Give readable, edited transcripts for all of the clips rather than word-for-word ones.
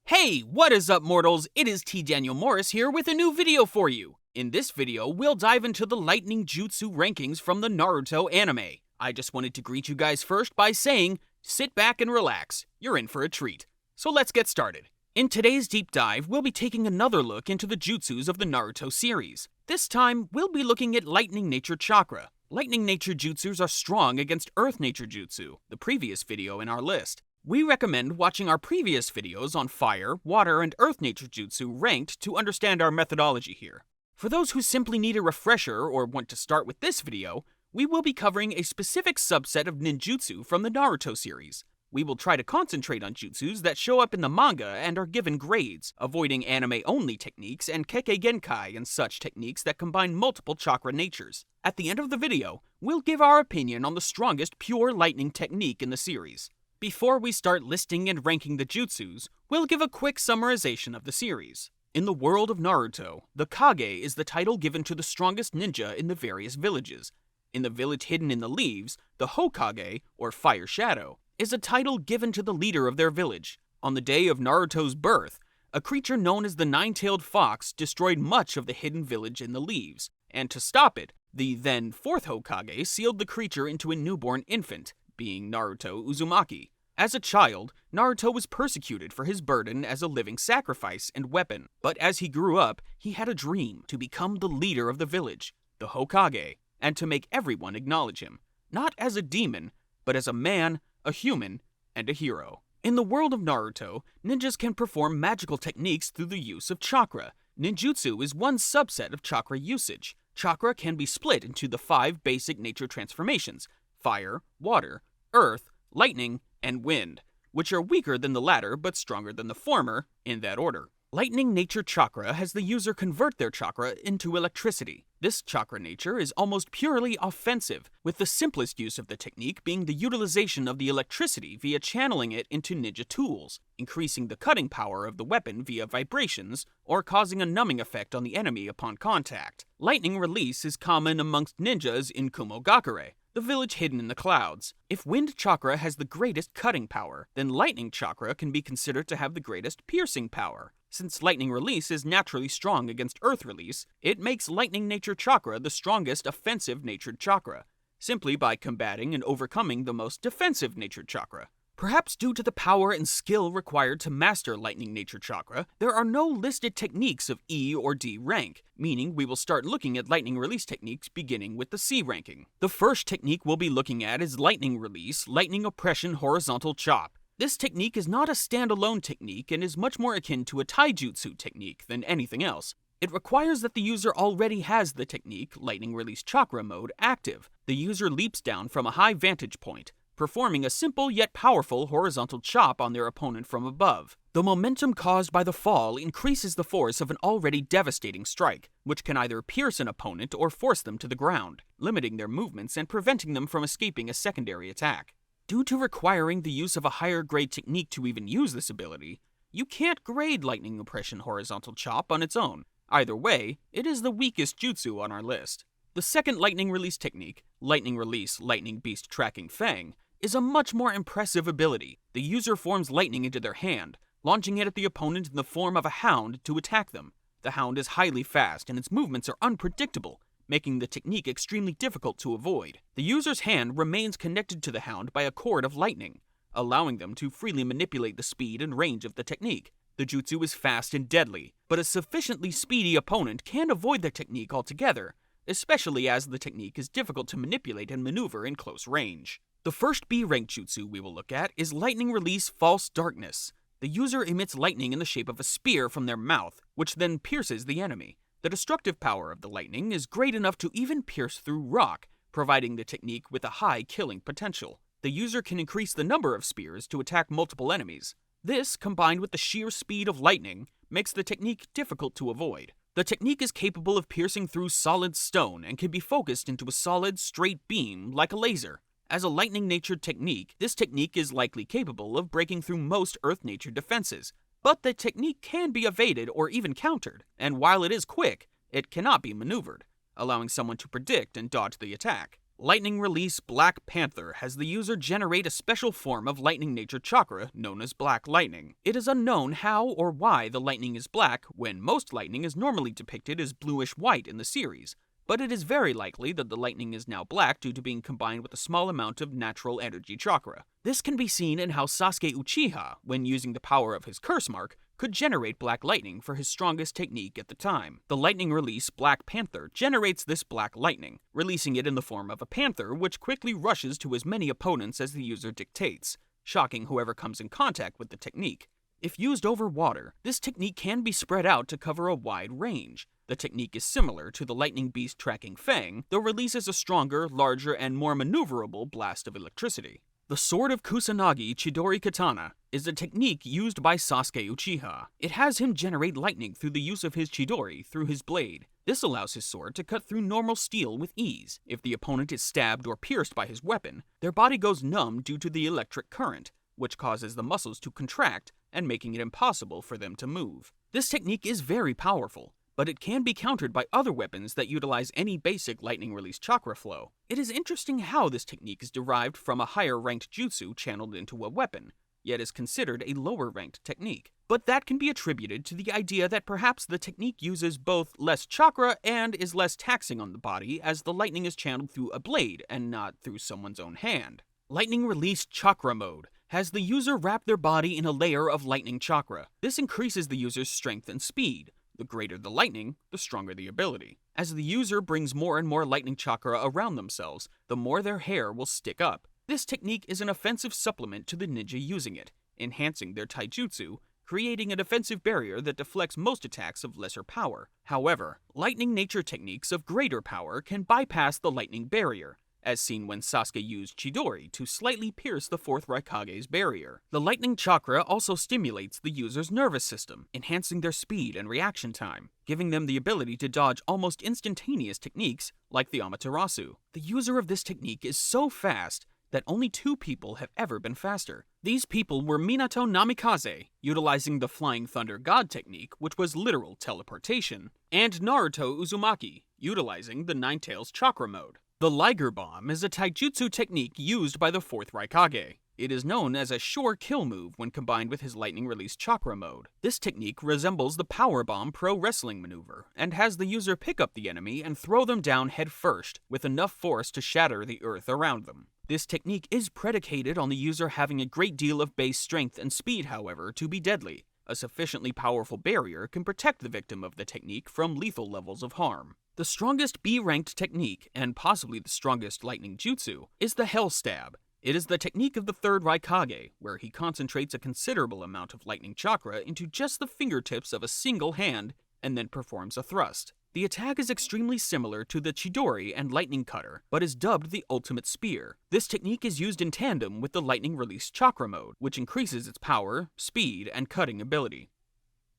Hey, what is up, mortals? It is T. Daniel Morris here with a new video for you. In this video, we'll dive into the lightning jutsu rankings from the Naruto anime. I just wanted to greet you guys first by saying, sit back and relax, you're in for a treat. So let's get started. In today's deep dive, we'll be taking another look into the jutsus of the Naruto series. This time, we'll be looking at lightning nature chakra. Lightning nature jutsus are strong against earth nature jutsu, the previous video in our list. We recommend watching our previous videos on fire, water, and earth nature jutsu ranked to understand our methodology here. For those who simply need a refresher or want to start with this video, we will be covering a specific subset of ninjutsu from the Naruto series. We will try to concentrate on jutsus that show up in the manga and are given grades, avoiding anime-only techniques and Kekkei Genkai and such techniques that combine multiple chakra natures. At the end of the video, we'll give our opinion on the strongest pure lightning technique in the series. Before we start listing and ranking the jutsus, we'll give a quick summarization of the series. In the world of Naruto, the Kage is the title given to the strongest ninja in the various villages. In the village hidden in the leaves, the Hokage, or Fire Shadow, is a title given to the leader of their village. On the day of Naruto's birth, a creature known as the Nine-Tailed Fox destroyed much of the hidden village in the leaves, and to stop it, the then fourth Hokage sealed the creature into a newborn infant, being Naruto Uzumaki. As a child, Naruto was persecuted for his burden as a living sacrifice and weapon, but as he grew up, he had a dream to become the leader of the village, the Hokage, and to make everyone acknowledge him, not as a demon, but as a man, a human, and a hero. In the world of Naruto, ninjas can perform magical techniques through the use of chakra. Ninjutsu is one subset of chakra usage. Chakra can be split into the 5 basic nature transformations: fire, water, earth, lightning, and wind, which are weaker than the latter but stronger than the former, in that order. Lightning nature chakra has the user convert their chakra into electricity. This chakra nature is almost purely offensive, with the simplest use of the technique being the utilization of the electricity via channeling it into ninja tools, increasing the cutting power of the weapon via vibrations, or causing a numbing effect on the enemy upon contact. Lightning release is common amongst ninjas in Kumogakure, the village hidden in the clouds. If wind chakra has the greatest cutting power, then lightning chakra can be considered to have the greatest piercing power. Since lightning release is naturally strong against earth release, it makes lightning nature chakra the strongest offensive natured chakra, simply by combating and overcoming the most defensive natured chakra. Perhaps due to the power and skill required to master lightning nature chakra, there are no listed techniques of E or D rank, meaning we will start looking at lightning release techniques beginning with the C ranking. The first technique we'll be looking at is lightning release, lightning oppression horizontal chop. This technique is not a standalone technique and is much more akin to a taijutsu technique than anything else. It requires that the user already has the technique, lightning release chakra mode, active. The user leaps down from a high vantage point, performing a simple yet powerful horizontal chop on their opponent from above. The momentum caused by the fall increases the force of an already devastating strike, which can either pierce an opponent or force them to the ground, limiting their movements and preventing them from escaping a secondary attack. Due to requiring the use of a higher grade technique to even use this ability, you can't grade lightning oppression horizontal chop on its own. Either way, it is the weakest jutsu on our list. The second lightning release technique, lightning release lightning beast tracking Fang, is a much more impressive ability. The user forms lightning into their hand, launching it at the opponent in the form of a hound to attack them. The hound is highly fast and its movements are unpredictable, making the technique extremely difficult to avoid. The user's hand remains connected to the hound by a cord of lightning, allowing them to freely manipulate the speed and range of the technique. The jutsu is fast and deadly, but a sufficiently speedy opponent can avoid the technique altogether, especially as the technique is difficult to manipulate and maneuver in close range. The first B-rank jutsu we will look at is lightning release false darkness. The user emits lightning in the shape of a spear from their mouth, which then pierces the enemy. The destructive power of the lightning is great enough to even pierce through rock, providing the technique with a high killing potential. The user can increase the number of spears to attack multiple enemies. This, combined with the sheer speed of lightning, makes the technique difficult to avoid. The technique is capable of piercing through solid stone and can be focused into a solid, straight beam like a laser. As a lightning-natured technique, this technique is likely capable of breaking through most earth-natured defenses, but the technique can be evaded or even countered, and while it is quick, it cannot be maneuvered, allowing someone to predict and dodge the attack. Lightning Release Black Panther has the user generate a special form of lightning nature chakra known as black lightning. It is unknown how or why the lightning is black when most lightning is normally depicted as bluish-white in the series, but it is very likely that the lightning is now black due to being combined with a small amount of natural energy chakra. This can be seen in how Sasuke Uchiha, when using the power of his curse mark, could generate black lightning for his strongest technique at the time. The lightning release Black Panther generates this black lightning, releasing it in the form of a panther which quickly rushes to as many opponents as the user dictates, shocking whoever comes in contact with the technique. If used over water, this technique can be spread out to cover a wide range. The technique is similar to the lightning beast tracking Fang, though releases a stronger, larger, and more maneuverable blast of electricity. The Sword of Kusanagi Chidori Katana is a technique used by Sasuke Uchiha. It has him generate lightning through the use of his Chidori through his blade. This allows his sword to cut through normal steel with ease. If the opponent is stabbed or pierced by his weapon, their body goes numb due to the electric current, which causes the muscles to contract and making it impossible for them to move. This technique is very powerful, but it can be countered by other weapons that utilize any basic lightning release chakra flow. It is interesting how this technique is derived from a higher ranked jutsu channeled into a weapon, yet is considered a lower ranked technique. But that can be attributed to the idea that perhaps the technique uses both less chakra and is less taxing on the body as the lightning is channeled through a blade and not through someone's own hand. Lightning Release Chakra Mode has the user wrap their body in a layer of lightning chakra. This increases the user's strength and speed. The greater the lightning, the stronger the ability. As the user brings more and more lightning chakra around themselves, the more their hair will stick up. This technique is an offensive supplement to the ninja using it, enhancing their taijutsu, creating a defensive barrier that deflects most attacks of lesser power. However, lightning nature techniques of greater power can bypass the lightning barrier, as seen when Sasuke used Chidori to slightly pierce the 4th Raikage's barrier. The lightning chakra also stimulates the user's nervous system, enhancing their speed and reaction time, giving them the ability to dodge almost instantaneous techniques like the Amaterasu. The user of this technique is so fast that only 2 people have ever been faster. These people were Minato Namikaze, utilizing the Flying Thunder God technique, which was literal teleportation, and Naruto Uzumaki, utilizing the Ninetales Chakra mode. The Liger Bomb is a taijutsu technique used by the 4th Raikage. It is known as a sure kill move when combined with his lightning release chakra mode. This technique resembles the Power Bomb pro wrestling maneuver, and has the user pick up the enemy and throw them down head first, with enough force to shatter the earth around them. This technique is predicated on the user having a great deal of base strength and speed, however, to be deadly. A sufficiently powerful barrier can protect the victim of the technique from lethal levels of harm. The strongest B-ranked technique, and possibly the strongest lightning jutsu, is the Hellstab. It is the technique of the 3rd Raikage, where he concentrates a considerable amount of lightning chakra into just the fingertips of a single hand, and then performs a thrust. The attack is extremely similar to the Chidori and Lightning Cutter, but is dubbed the Ultimate Spear. This technique is used in tandem with the Lightning Release Chakra mode, which increases its power, speed, and cutting ability.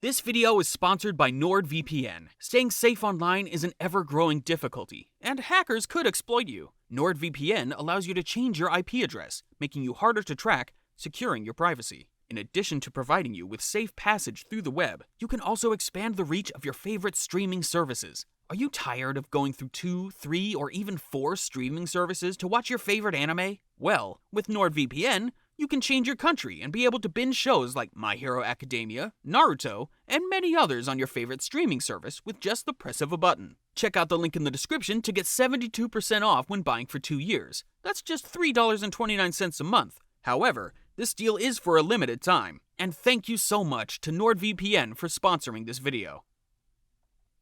This video is sponsored by NordVPN. Staying safe online is an ever-growing difficulty, and hackers could exploit you. NordVPN allows you to change your IP address, making you harder to track, securing your privacy. In addition to providing you with safe passage through the web, you can also expand the reach of your favorite streaming services. Are you tired of going through 2, 3, or even 4 streaming services to watch your favorite anime? Well, with NordVPN, you can change your country and be able to binge shows like My Hero Academia, Naruto, and many others on your favorite streaming service with just the press of a button. Check out the link in the description to get 72% off when buying for 2 years. That's just $3.29 a month. However, this deal is for a limited time. And thank you so much to NordVPN for sponsoring this video.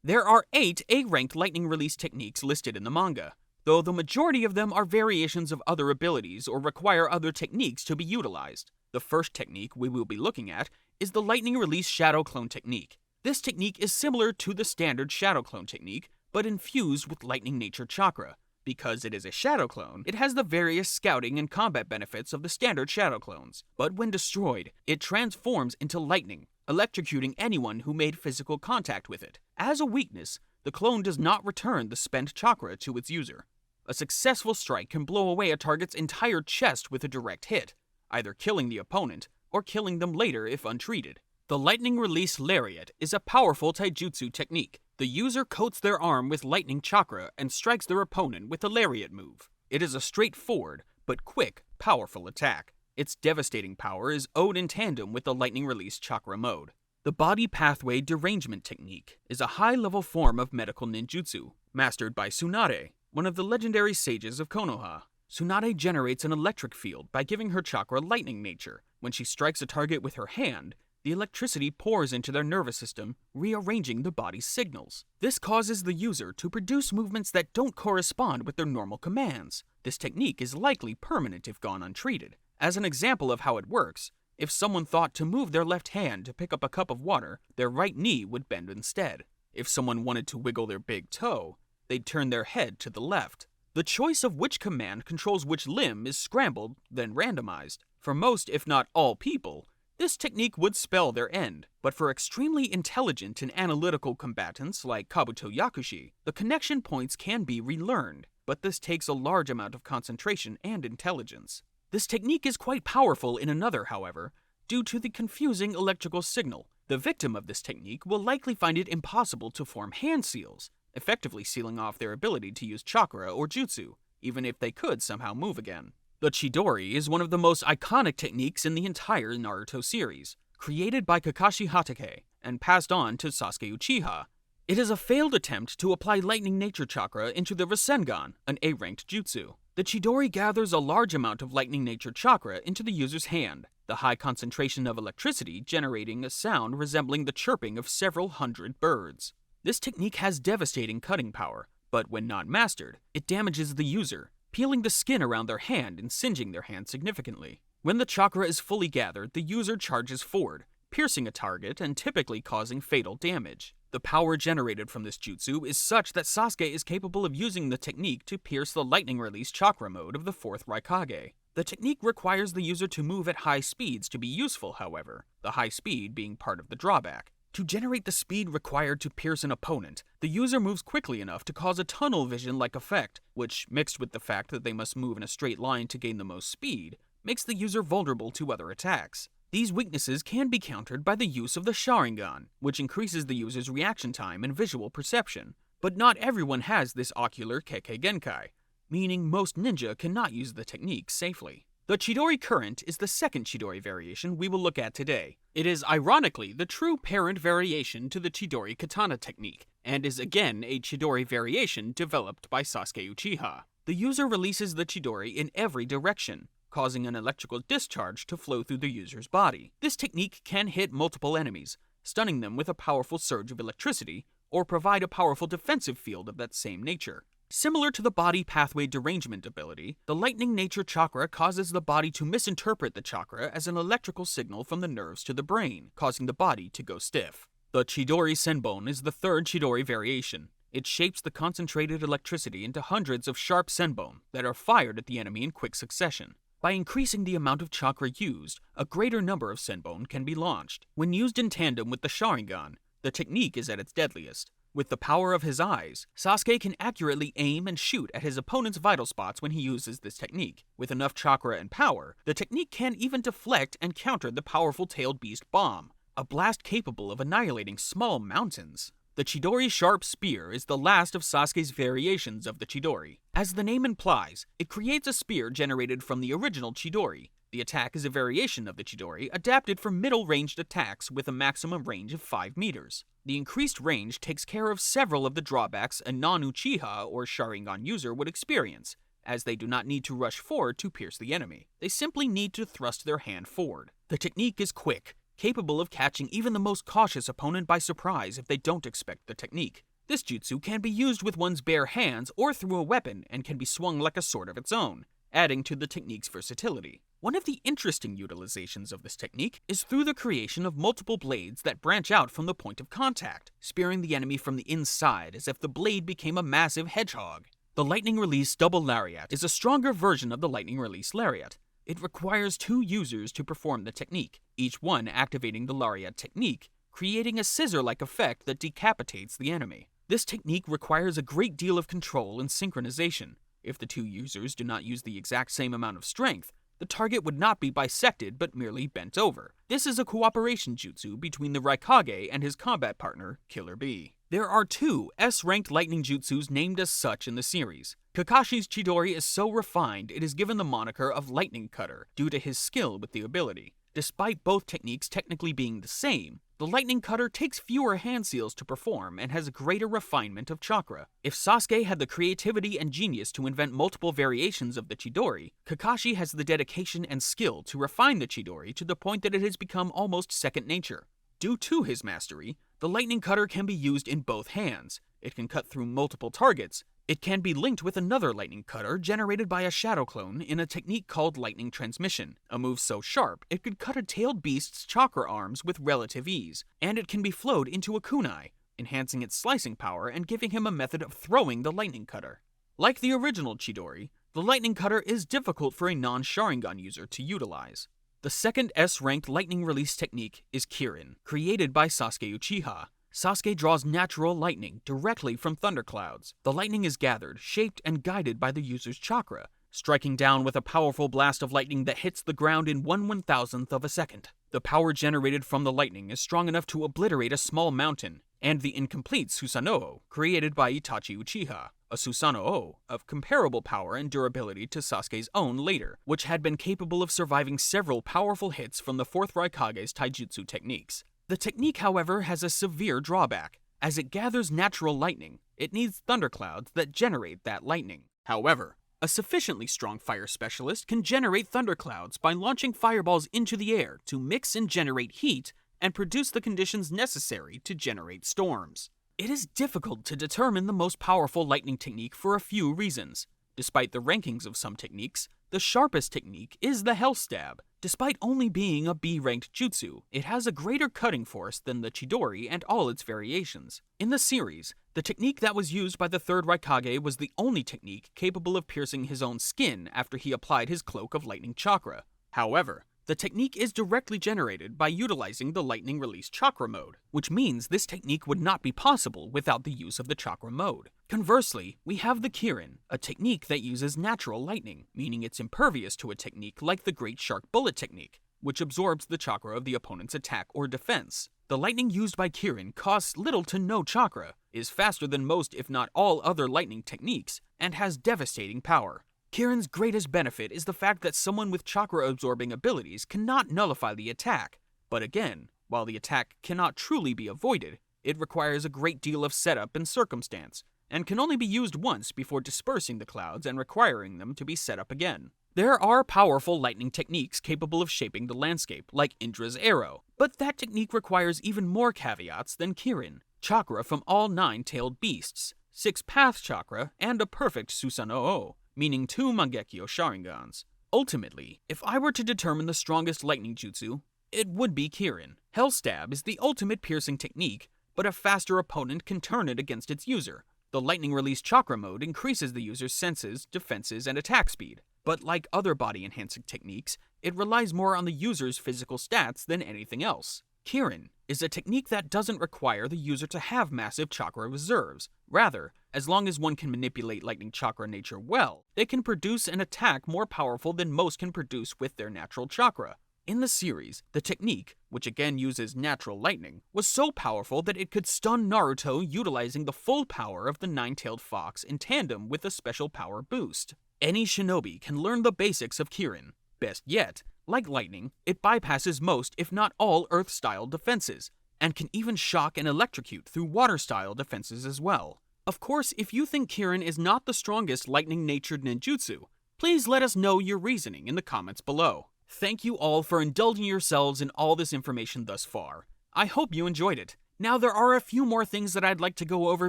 There are 8 A-ranked lightning release techniques listed in the manga, though the majority of them are variations of other abilities or require other techniques to be utilized. The first technique we will be looking at is the Lightning Release Shadow Clone technique. This technique is similar to the standard Shadow Clone technique, but infused with Lightning Nature Chakra. Because it is a Shadow Clone, it has the various scouting and combat benefits of the standard Shadow Clones, but when destroyed, it transforms into lightning, electrocuting anyone who made physical contact with it. As a weakness, the clone does not return the spent chakra to its user. A successful strike can blow away a target's entire chest with a direct hit, either killing the opponent or killing them later if untreated. The Lightning Release Lariat is a powerful taijutsu technique. The user coats their arm with lightning chakra and strikes their opponent with a lariat move. It is a straightforward, but quick, powerful attack. Its devastating power is owed in tandem with the lightning release chakra mode. The body pathway derangement technique is a high-level form of medical ninjutsu, mastered by Tsunade, one of the legendary sages of Konoha. Tsunade generates an electric field by giving her chakra lightning nature. When she strikes a target with her hand, the electricity pours into their nervous system, rearranging the body's signals. This causes the user to produce movements that don't correspond with their normal commands. This technique is likely permanent if gone untreated. As an example of how it works, if someone thought to move their left hand to pick up a cup of water, their right knee would bend instead. If someone wanted to wiggle their big toe, they'd turn their head to the left. The choice of which command controls which limb is scrambled, then randomized. For most, if not all people, this technique would spell their end, but for extremely intelligent and analytical combatants like Kabuto Yakushi, the connection points can be relearned, but this takes a large amount of concentration and intelligence. This technique is quite powerful in another, however, due to the confusing electrical signal. The victim of this technique will likely find it impossible to form hand seals, effectively sealing off their ability to use chakra or jutsu, even if they could somehow move again. The Chidori is one of the most iconic techniques in the entire Naruto series, created by Kakashi Hatake and passed on to Sasuke Uchiha. It is a failed attempt to apply lightning nature chakra into the Rasengan, an A-ranked jutsu. The Chidori gathers a large amount of lightning nature chakra into the user's hand, the high concentration of electricity generating a sound resembling the chirping of several hundred birds. This technique has devastating cutting power, but when not mastered, it damages the user, peeling the skin around their hand and singeing their hand significantly. When the chakra is fully gathered, the user charges forward, piercing a target and typically causing fatal damage. The power generated from this jutsu is such that Sasuke is capable of using the technique to pierce the lightning release chakra mode of the 4th Raikage. The technique requires the user to move at high speeds to be useful, however, the high speed being part of the drawback. To generate the speed required to pierce an opponent, the user moves quickly enough to cause a tunnel vision-like effect, which, mixed with the fact that they must move in a straight line to gain the most speed, makes the user vulnerable to other attacks. These weaknesses can be countered by the use of the Sharingan, which increases the user's reaction time and visual perception. But not everyone has this ocular Kekkei Genkai, meaning most ninja cannot use the technique safely. The Chidori Current is the second Chidori variation we will look at today. It is ironically the true parent variation to the Chidori Katana technique, and is again a Chidori variation developed by Sasuke Uchiha. The user releases the Chidori in every direction, causing an electrical discharge to flow through the user's body. This technique can hit multiple enemies, stunning them with a powerful surge of electricity, or provide a powerful defensive field of that same nature. Similar to the body pathway derangement ability, the lightning nature chakra causes the body to misinterpret the chakra as an electrical signal from the nerves to the brain, causing the body to go stiff. The Chidori Senbon is the third Chidori variation. It shapes the concentrated electricity into hundreds of sharp senbon that are fired at the enemy in quick succession. By increasing the amount of chakra used, a greater number of senbon can be launched. When used in tandem with the Sharingan, the technique is at its deadliest. With the power of his eyes, Sasuke can accurately aim and shoot at his opponent's vital spots when he uses this technique. With enough chakra and power, the technique can even deflect and counter the powerful tailed beast bomb, a blast capable of annihilating small mountains. The Chidori Sharp Spear is the last of Sasuke's variations of the Chidori. As the name implies, it creates a spear generated from the original Chidori. The attack is a variation of the Chidori adapted for middle-ranged attacks with a maximum range of 5 meters. The increased range takes care of several of the drawbacks a non-Uchiha or Sharingan user would experience, as they do not need to rush forward to pierce the enemy. They simply need to thrust their hand forward. The technique is quick, capable of catching even the most cautious opponent by surprise if they don't expect the technique. This jutsu can be used with one's bare hands or through a weapon and can be swung like a sword of its own, adding to the technique's versatility. One of the interesting utilizations of this technique is through the creation of multiple blades that branch out from the point of contact, spearing the enemy from the inside as if the blade became a massive hedgehog. The Lightning Release Double Lariat is a stronger version of the Lightning Release Lariat. It requires 2 users to perform the technique, each one activating the Lariat technique, creating a scissor-like effect that decapitates the enemy. This technique requires a great deal of control and synchronization. If the 2 users do not use the exact same amount of strength, the target would not be bisected but merely bent over. This is a cooperation jutsu between the Raikage and his combat partner, Killer Bee. There are 2 S-ranked lightning jutsus named as such in the series. Kakashi's Chidori is so refined it is given the moniker of Lightning Cutter due to his skill with the ability. Despite both techniques technically being the same, the Lightning Cutter takes fewer hand seals to perform and has greater refinement of chakra. If Sasuke had the creativity and genius to invent multiple variations of the Chidori, Kakashi has the dedication and skill to refine the Chidori to the point that it has become almost second nature. Due to his mastery, the Lightning Cutter can be used in both hands. It can cut through multiple targets. It can be linked with another lightning cutter generated by a shadow clone in a technique called lightning transmission, a move so sharp it could cut a tailed beast's chakra arms with relative ease, and it can be flowed into a kunai, enhancing its slicing power and giving him a method of throwing the lightning cutter. Like the original Chidori, the lightning cutter is difficult for a non-Sharingan user to utilize. The second S-ranked lightning release technique is Kirin, created by Sasuke Uchiha. Sasuke draws natural lightning directly from thunderclouds. The lightning is gathered, shaped, and guided by the user's chakra, striking down with a powerful blast of lightning that hits the ground in 1/1000th of a second. The power generated from the lightning is strong enough to obliterate a small mountain, and the incomplete Susanoo, created by Itachi Uchiha, a Susanoo of comparable power and durability to Sasuke's own later, which had been capable of surviving several powerful hits from the 4th Raikage's taijutsu techniques. The technique, however, has a severe drawback. As it gathers natural lightning, it needs thunderclouds that generate that lightning. However, a sufficiently strong fire specialist can generate thunderclouds by launching fireballs into the air to mix and generate heat and produce the conditions necessary to generate storms. It is difficult to determine the most powerful lightning technique for a few reasons. Despite the rankings of some techniques, the sharpest technique is the Hellstab. Despite only being a B-ranked jutsu, it has a greater cutting force than the Chidori and all its variations. In the series, the technique that was used by the 3rd Raikage was the only technique capable of piercing his own skin after he applied his cloak of lightning chakra. However, the technique is directly generated by utilizing the lightning release chakra mode, which means this technique would not be possible without the use of the chakra mode. Conversely, we have the Kirin, a technique that uses natural lightning, meaning it's impervious to a technique like the Great Shark Bullet technique, which absorbs the chakra of the opponent's attack or defense. The lightning used by Kirin costs little to no chakra, is faster than most if not all other lightning techniques, and has devastating power. Kirin's greatest benefit is the fact that someone with chakra-absorbing abilities cannot nullify the attack. But again, while the attack cannot truly be avoided, it requires a great deal of setup and circumstance, and can only be used once before dispersing the clouds and requiring them to be set up again. There are powerful lightning techniques capable of shaping the landscape, like Indra's arrow, but that technique requires even more caveats than Kirin: chakra from all 9-tailed beasts, 6 path chakra, and a perfect Susanoo, meaning 2 Mangekyo Sharingans. Ultimately, if I were to determine the strongest lightning jutsu, it would be Kirin. Hellstab is the ultimate piercing technique, but a faster opponent can turn it against its user. The lightning release chakra mode increases the user's senses, defenses, and attack speed, but like other body-enhancing techniques, it relies more on the user's physical stats than anything else. Kirin is a technique that doesn't require the user to have massive chakra reserves. Rather, as long as one can manipulate lightning chakra nature well, they can produce an attack more powerful than most can produce with their natural chakra. In the series, the technique, which again uses natural lightning, was so powerful that it could stun Naruto utilizing the full power of the 9-tailed fox in tandem with a special power boost. Any shinobi can learn the basics of Kirin. Best yet, like lightning, it bypasses most if not all Earth-style defenses, and can even shock and electrocute through water-style defenses as well. Of course, if you think Kirin is not the strongest lightning-natured ninjutsu, please let us know your reasoning in the comments below. Thank you all for indulging yourselves in all this information thus far. I hope you enjoyed it. Now there are a few more things that I'd like to go over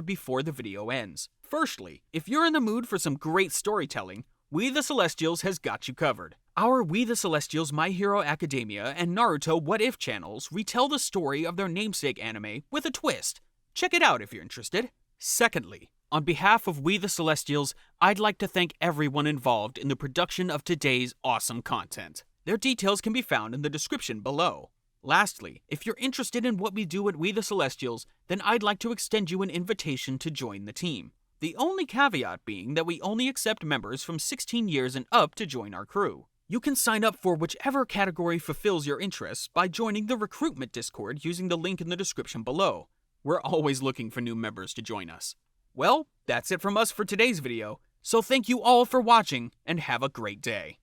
before the video ends. Firstly, if you're in the mood for some great storytelling, We the Celestials has got you covered. Our We the Celestials My Hero Academia and Naruto What If channels retell the story of their namesake anime with a twist. Check it out if you're interested. Secondly, on behalf of We the Celestials, I'd like to thank everyone involved in the production of today's awesome content. Their details can be found in the description below. Lastly, if you're interested in what we do at We the Celestials, then I'd like to extend you an invitation to join the team. The only caveat being that we only accept members from 16 years and up to join our crew. You can sign up for whichever category fulfills your interests by joining the recruitment Discord using the link in the description below. We're always looking for new members to join us. Well, that's it from us for today's video. So thank you all for watching, and have a great day.